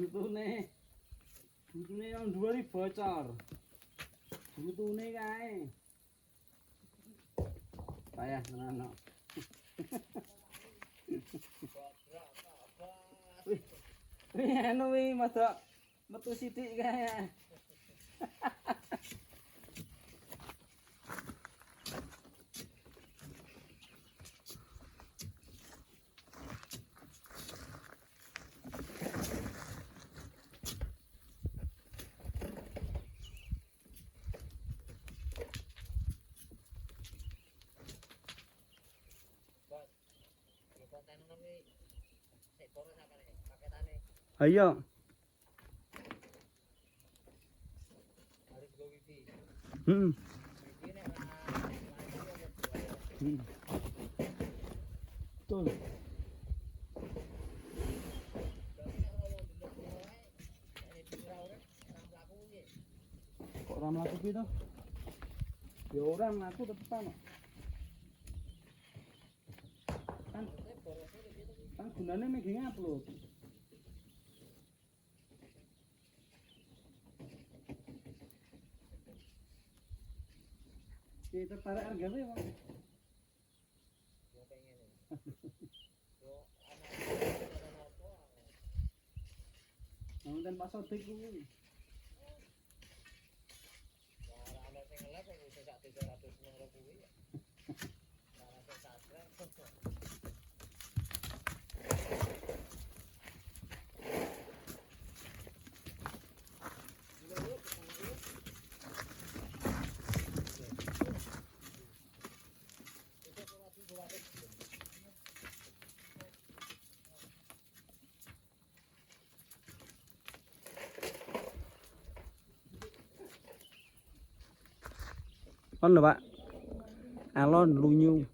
Buntune yang dua nih bocor. Buntune kae. Payah tenan. Wih, anu wih mata metu sithik kae. Ayo. Heeh. Betul. Kok ora mlaku ki to? Ya ora mlaku tetepan. Kan gunane mengke ngupload. Kita tarik harganya Bang. Dan Pak Sodik kuwi. Ana sing ngelak kok iso sak 300 kuwi. Ora sing satrek. Kon lho Pak. Alon lunyu.